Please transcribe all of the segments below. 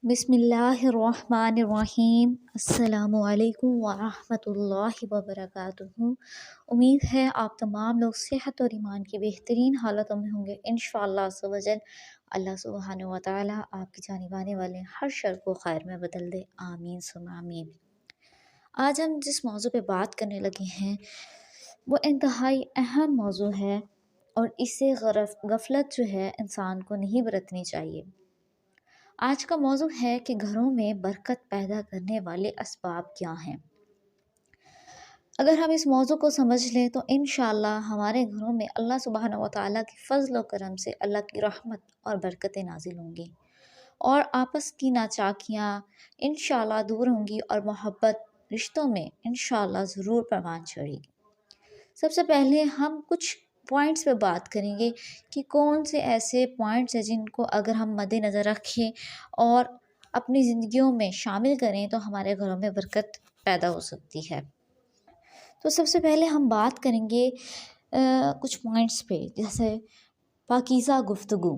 بسم اللہ الرحمن الرحیم۔ السلام علیکم ورحمۃ اللہ وبرکاتہ۔ امید ہے آپ تمام لوگ صحت اور ایمان کی بہترین حالتوں میں ہوں گے انشاءاللہ عز و جل۔ اللہ سبحانہ و تعالیٰ آپ کی جانب آنے والے ہر شر کو خیر میں بدل دے، آمین ثم آمین۔ آج ہم جس موضوع پہ بات کرنے لگے ہیں وہ انتہائی اہم موضوع ہے، اور اس سے غفلت جو ہے انسان کو نہیں برتنی چاہیے۔ آج کا موضوع ہے کہ گھروں میں برکت پیدا کرنے والے اسباب کیا ہیں۔ اگر ہم اس موضوع کو سمجھ لیں تو انشاءاللہ ہمارے گھروں میں اللہ سبحانہ و تعالیٰ کی فضل و کرم سے اللہ کی رحمت اور برکتیں نازل ہوں گی، اور آپس کی ناچاکیاں انشاءاللہ دور ہوں گی، اور محبت رشتوں میں انشاءاللہ ضرور پروان چڑھے گی۔ سب سے پہلے ہم کچھ پوائنٹس پہ بات کریں گے کہ کون سے ایسے پوائنٹس ہیں جن کو اگر ہم مد نظر رکھیں اور اپنی زندگیوں میں شامل کریں تو ہمارے گھروں میں برکت پیدا ہو سکتی ہے۔ تو سب سے پہلے ہم بات کریں گے کچھ پوائنٹس پہ، جیسے پاکیزہ گفتگو۔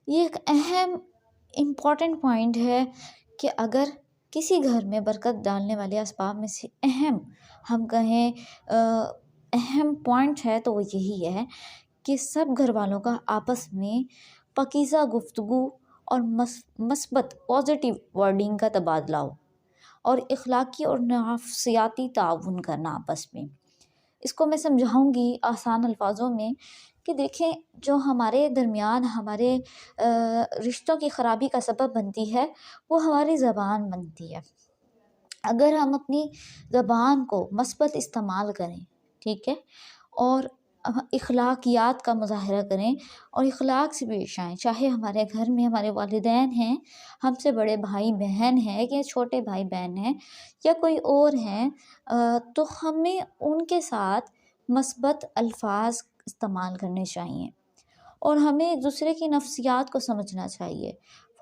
یہ ایک اہم امپورٹنٹ پوائنٹ ہے کہ اگر کسی گھر میں برکت ڈالنے والے اسباب میں سے اہم ہم کہیں اہم پوائنٹ ہے تو وہ یہی ہے کہ سب گھر والوں کا آپس میں پاکیزہ گفتگو اور مثبت پازیٹیو ورڈنگ کا تبادلہ ہو، اور اخلاقی اور نفسیاتی تعاون کرنا آپس میں۔ اس کو میں سمجھاؤں گی آسان الفاظوں میں کہ دیکھیں، جو ہمارے درمیان ہمارے رشتوں کی خرابی کا سبب بنتی ہے وہ ہماری زبان بنتی ہے۔ اگر ہم اپنی زبان کو مثبت استعمال کریں، ٹھیک ہے، اور اخلاقیات کا مظاہرہ کریں اور اخلاق سے پیش آئیں، چاہے ہمارے گھر میں ہمارے والدین ہیں، ہم سے بڑے بھائی بہن ہیں یا چھوٹے بھائی بہن ہیں یا کوئی اور ہیں، تو ہمیں ان کے ساتھ مثبت الفاظ استعمال کرنے چاہیے، اور ہمیں ایک دوسرے کی نفسیات کو سمجھنا چاہیے۔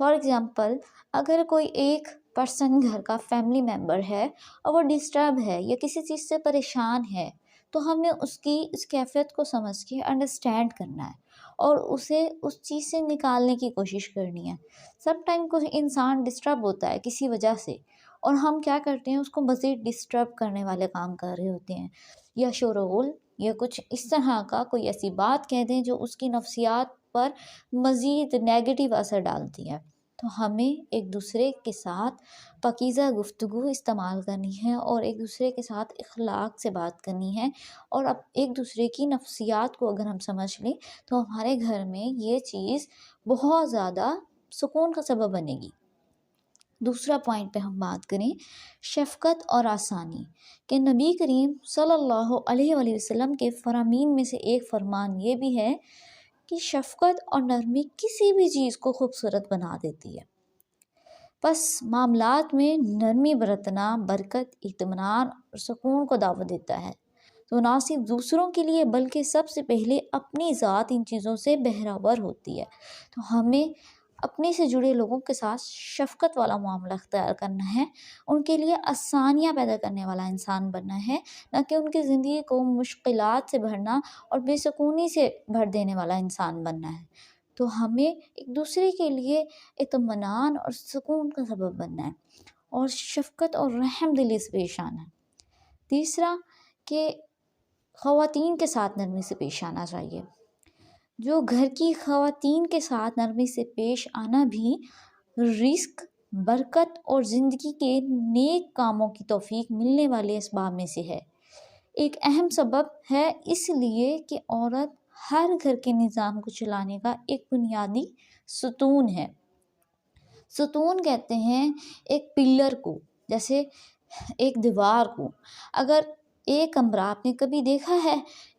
فار ایگزامپل، اگر کوئی ایک پرسن گھر کا فیملی ممبر ہے اور وہ ڈسٹرب ہے یا کسی چیز سے پریشان ہے، تو ہمیں اس کیفیت کو سمجھ کے انڈرسٹینڈ کرنا ہے اور اسے اس چیز سے نکالنے کی کوشش کرنی ہے۔ سب ٹائم کوئی انسان ڈسٹرب ہوتا ہے کسی وجہ سے، اور ہم کیا کرتے ہیں، اس کو مزید ڈسٹرب کرنے والے کام کر رہے ہوتے ہیں، یا شورغل یا کچھ اس طرح کا کوئی ایسی بات کہہ دیں جو اس کی نفسیات پر مزید نیگیٹو اثر ڈالتی ہے۔ تو ہمیں ایک دوسرے کے ساتھ پاکیزہ گفتگو استعمال کرنی ہے اور ایک دوسرے کے ساتھ اخلاق سے بات کرنی ہے، اور اب ایک دوسرے کی نفسیات کو اگر ہم سمجھ لیں تو ہمارے گھر میں یہ چیز بہت زیادہ سکون کا سبب بنے گی۔ دوسرا پوائنٹ پہ ہم بات کریں شفقت اور آسانی، کہ نبی کریم صلی اللہ علیہ وآلہ وسلم کے فرامین میں سے ایک فرمان یہ بھی ہے کہ شفقت اور نرمی کسی بھی چیز کو خوبصورت بنا دیتی ہے۔ بس معاملات میں نرمی برتنا برکت، اطمینان اور سکون کو دعوت دیتا ہے، تو نہ صرف دوسروں کے لیے بلکہ سب سے پہلے اپنی ذات ان چیزوں سے بہرور ہوتی ہے۔ تو ہمیں اپنے سے جڑے لوگوں کے ساتھ شفقت والا معاملہ اختیار کرنا ہے، ان کے لیے آسانیاں پیدا کرنے والا انسان بننا ہے، نہ کہ ان کی زندگی کو مشکلات سے بھرنا اور بے سکونی سے بھر دینے والا انسان بننا ہے۔ تو ہمیں ایک دوسرے کے لیے اطمینان اور سکون کا سبب بننا ہے اور شفقت اور رحم دلی سے پیش آنا ہے۔ تیسرا کہ خواتین کے ساتھ نرمی سے پیش آنا چاہیے۔ جو گھر کی خواتین کے ساتھ نرمی سے پیش آنا بھی رزق، برکت اور زندگی کے نیک کاموں کی توفیق ملنے والے اسباب میں سے ہے۔ ایک اہم سبب ہے، اس لیے کہ عورت ہر گھر کے نظام کو چلانے کا ایک بنیادی ستون ہے۔ ستون کہتے ہیں ایک پلر کو، جیسے ایک دیوار کو۔ اگر ایک کمرہ آپ نے کبھی دیکھا ہے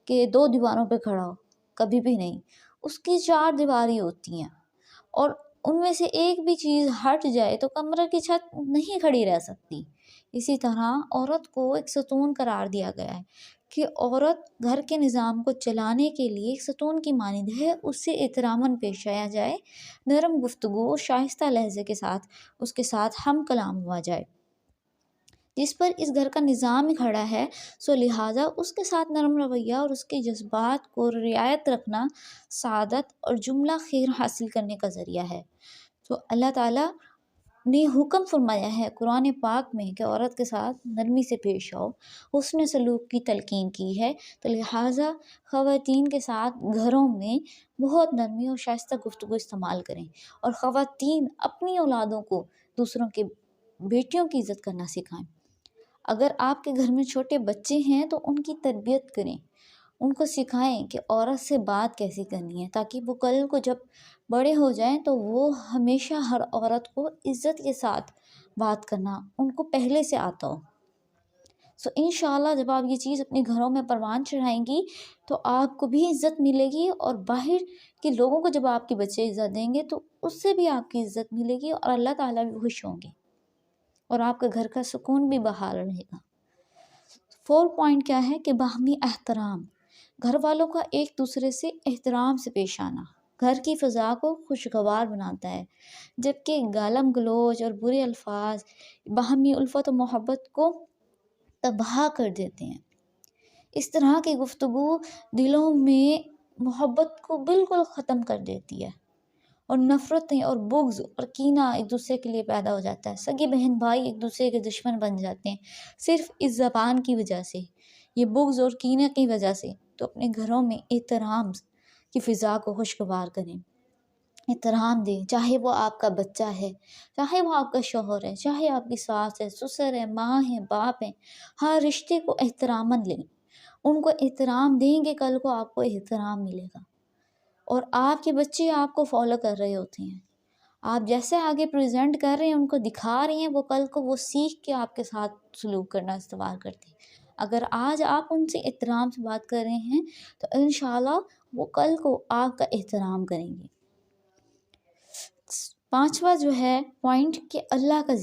کہ دو دیواروں پہ کھڑا ہو؟ کبھی بھی نہیں، اس کی چار دیواری ہوتی ہیں، اور ان میں سے ایک بھی چیز ہٹ جائے تو کمرے کی چھت نہیں کھڑی رہ سکتی۔ اسی طرح عورت کو ایک ستون قرار دیا گیا ہے کہ عورت گھر کے نظام کو چلانے کے لیے ایک ستون کی مانند ہے، اس سے احتراماً پیش آیا جائے، نرم گفتگو شائستہ لہجے کے ساتھ اس کے ساتھ ہم کلام ہوا جائے۔ جس پر اس گھر کا نظام کھڑا ہے، سو لہٰذا اس کے ساتھ نرم رویہ اور اس کے جذبات کو رعایت رکھنا سعادت اور جملہ خیر حاصل کرنے کا ذریعہ ہے۔ تو اللہ تعالیٰ نے حکم فرمایا ہے قرآن پاک میں کہ عورت کے ساتھ نرمی سے پیش آؤ، حسن سلوک کی تلقین کی ہے، تو لہٰذا خواتین کے ساتھ گھروں میں بہت نرمی اور شائستہ گفتگو استعمال کریں، اور خواتین اپنی اولادوں کو دوسروں کے بیٹیوں کی عزت کرنا سکھائیں۔ اگر آپ کے گھر میں چھوٹے بچے ہیں تو ان کی تربیت کریں، ان کو سکھائیں کہ عورت سے بات کیسے کرنی ہے، تاکہ وہ کل کو جب بڑے ہو جائیں تو وہ ہمیشہ ہر عورت کو عزت کے ساتھ بات کرنا ان کو پہلے سے آتا ہو۔ انشاءاللہ جب آپ یہ چیز اپنے گھروں میں پروان چڑھائیں گی تو آپ کو بھی عزت ملے گی، اور باہر کے لوگوں کو جب آپ کے بچے عزت دیں گے تو اس سے بھی آپ کی عزت ملے گی، اور اللہ تعالیٰ بھی خوش ہوں گے، اور آپ کا گھر کا سکون بھی بحال رہے گا۔ 4 پوائنٹ کیا ہے کہ باہمی احترام، گھر والوں کا ایک دوسرے سے احترام سے پیش آنا گھر کی فضا کو خوشگوار بناتا ہے، جبکہ گالم گلوچ اور برے الفاظ باہمی الفت و محبت کو تباہ کر دیتے ہیں۔ اس طرح کی گفتگو دلوں میں محبت کو بالکل ختم کر دیتی ہے، اور نفرتیں اور بغض اور کینہ ایک دوسرے کے لیے پیدا ہو جاتا ہے۔ سگے بہن بھائی ایک دوسرے کے دشمن بن جاتے ہیں صرف اس زبان کی وجہ سے، یہ بغض اور کینہ کی وجہ سے۔ تو اپنے گھروں میں احترام کی فضا کو خوشگوار کریں، احترام دیں، چاہے وہ آپ کا بچہ ہے، چاہے وہ آپ کا شوہر ہے، چاہے آپ کی ساس ہے، سسر ہے، ماں ہے، باپ ہے، ہر رشتے کو احتراماً لیں، ان کو احترام دیں گے کل کو آپ کو احترام ملے گا، اور آپ کے بچے آپ کو فالو کر رہے ہوتے ہیں، آپ جیسے آگے پریزنٹ کر رہے ہیں ان کو دکھا رہے ہیں، وہ کل کو وہ سیکھ کے آپ کے ساتھ سلوک کرنا استوار کرتے ہیں۔ اگر آج آپ ان سے احترام سے بات کر رہے ہیں تو انشاءاللہ وہ کل کو آپ کا احترام کریں گے۔ 5واں جو ہے پوائنٹ کہ اللہ کا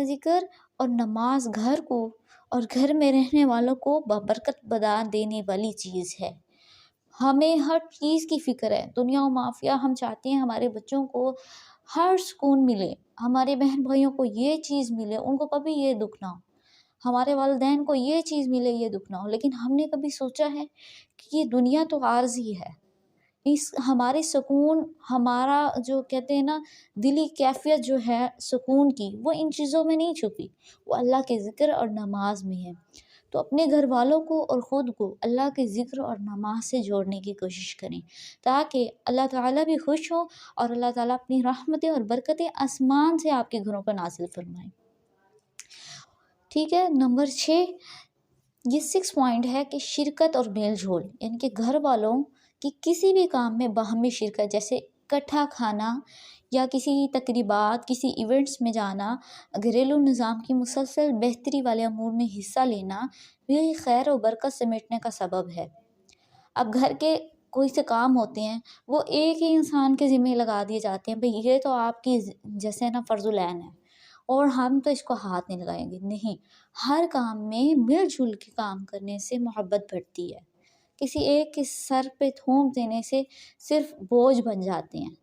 ذکر اور نماز گھر کو اور گھر میں رہنے والوں کو ببرکت بنا دینے والی چیز ہے۔ ہمیں ہر چیز کی فکر ہے، دنیا و مافیا، ہم چاہتے ہیں ہمارے بچوں کو ہر سکون ملے، ہمارے بہن بھائیوں کو یہ چیز ملے، ان کو کبھی یہ دکھ نہ ہو، ہمارے والدین کو یہ چیز ملے، یہ دکھ نہ ہو۔ لیکن ہم نے کبھی سوچا ہے کہ یہ دنیا تو عارضی ہے، ہمارے سکون، ہمارا جو کہتے ہیں نا دلی کیفیت جو ہے سکون کی، وہ ان چیزوں میں نہیں چھپی، وہ اللہ کے ذکر اور نماز میں ہے۔ تو اپنے گھر والوں کو اور خود کو اللہ کے ذکر اور نماز سے جوڑنے کی کوشش کریں، تاکہ اللہ تعالیٰ بھی خوش ہو، اور اللہ تعالیٰ اپنی رحمتیں اور برکتیں آسمان سے آپ کے گھروں پر نازل فرمائیں۔ ٹھیک ہے، نمبر 6، یہ 6 پوائنٹ ہے کہ شرکت اور میل جول، یعنی کہ گھر والوں کی کسی بھی کام میں باہمی شرکت، جیسے اکٹھا کھانا یا کسی تقریبات، کسی ایونٹس میں جانا، گھریلو نظام کی مسلسل بہتری والے امور میں حصہ لینا، یہ خیر و برکت سمیٹنے کا سبب ہے۔ اب گھر کے کوئی سے کام ہوتے ہیں وہ ایک ہی انسان کے ذمہ لگا دیے جاتے ہیں، بھئی یہ تو آپ کی جیسے نا فرض العین ہے اور ہم تو اس کو ہاتھ نہیں لگائیں گے، نہیں، ہر کام میں مل جل کے کام کرنے سے محبت بڑھتی ہے، کسی ایک کے سر پہ تھوپ دینے سے صرف بوجھ بن جاتے ہیں۔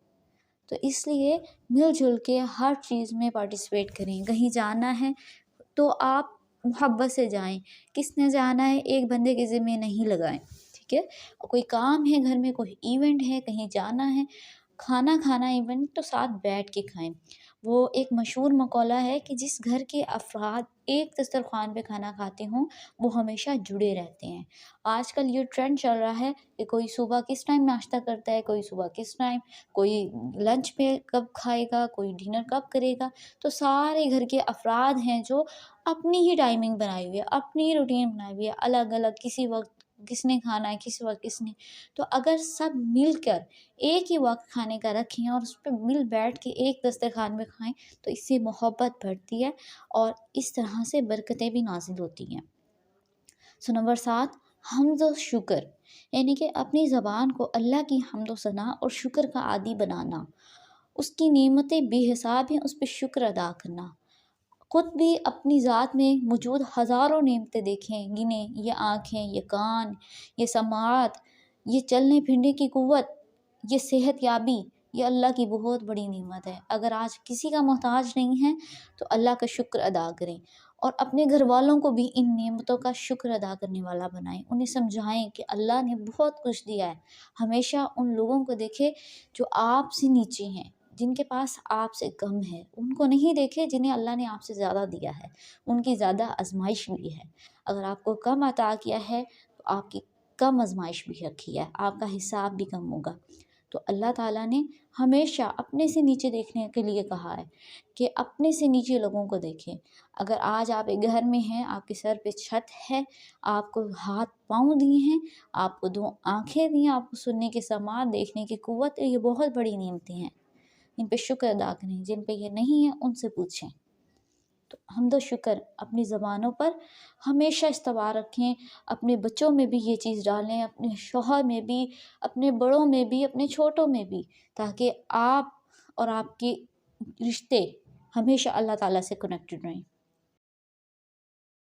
تو اس لیے مل جل کے ہر چیز میں پارٹیسپیٹ کریں، کہیں جانا ہے تو آپ محبت سے جائیں، کس نے جانا ہے ایک بندے کے ذمہ نہیں لگائیں، ٹھیک ہے، کوئی کام ہے گھر میں، کوئی ایونٹ ہے، کہیں جانا ہے، کھانا کھانا ایونٹ تو ساتھ بیٹھ کے کھائیں۔ وہ ایک مشہور مقولہ ہے کہ جس گھر کے افراد ایک دسترخوان پہ کھانا کھاتے ہوں وہ ہمیشہ جڑے رہتے ہیں۔ آج کل یہ ٹرینڈ چل رہا ہے کہ کوئی صبح کس ٹائم ناشتہ کرتا ہے، کوئی صبح کس ٹائم، کوئی لنچ پہ کب کھائے گا، کوئی ڈنر کب کرے گا، تو سارے گھر کے افراد ہیں جو اپنی ہی ٹائمنگ بنائی ہوئی ہے، اپنی روٹین بنائی ہوئی ہے، الگ الگ، کسی وقت کس نے کھانا ہے، کسی وقت کس نے، تو اگر سب مل کر ایک ہی وقت کھانے کا رکھیں اور اس پہ مل بیٹھ کے ایک دسترخوان میں کھائیں تو اس سے محبت بڑھتی ہے اور اس طرح سے برکتیں بھی نازل ہوتی ہیں۔ نمبر 7، حمد و شکر، یعنی کہ اپنی زبان کو اللہ کی حمد و ثنا اور شکر کا عادی بنانا، اس کی نعمتیں بے حساب ہیں، اس پہ شکر ادا کرنا۔ خود بھی اپنی ذات میں موجود ہزاروں نعمتیں دیکھیں، گنیں، یہ آنکھیں، یہ کان، یہ سماعت، یہ چلنے پھرنے کی قوت، یہ صحت یابی، یہ اللہ کی بہت بڑی نعمت ہے۔ اگر آج کسی کا محتاج نہیں ہے تو اللہ کا شکر ادا کریں، اور اپنے گھر والوں کو بھی ان نعمتوں کا شکر ادا کرنے والا بنائیں، انہیں سمجھائیں کہ اللہ نے بہت کچھ دیا ہے۔ ہمیشہ ان لوگوں کو دیکھیں جو آپ سے نیچے ہیں، جن کے پاس آپ سے کم ہے ان کو نہیں دیکھے جنہیں اللہ نے آپ سے زیادہ دیا ہے، ان کی زیادہ آزمائش بھی ہے۔ اگر آپ کو کم عطا کیا ہے تو آپ کی کم آزمائش بھی رکھی ہے، آپ کا حساب بھی کم ہوگا۔ تو اللہ تعالیٰ نے ہمیشہ اپنے سے نیچے دیکھنے کے لیے کہا ہے کہ اپنے سے نیچے لوگوں کو دیکھیں۔ اگر آج آپ ایک گھر میں ہیں، آپ کے سر پہ چھت ہے، آپ کو ہاتھ پاؤں دیے ہیں، آپ کو 2 آنکھیں دی ہیں، آپ کو سننے کی سماعت، دیکھنے کی قوت، یہ بہت بڑی نعمتیں ہیں۔ ان پہ شکر ادا کریں، جن پہ یہ نہیں ہے ان سے پوچھیں۔ تو حمد و شکر اپنی زبانوں پر ہمیشہ استوار رکھیں، اپنے بچوں میں بھی یہ چیز ڈالیں، اپنے شوہر میں بھی، اپنے بڑوں میں بھی، اپنے چھوٹوں میں بھی، تاکہ آپ اور آپ کے رشتے ہمیشہ اللہ تعالیٰ سے کنیکٹڈ رہیں۔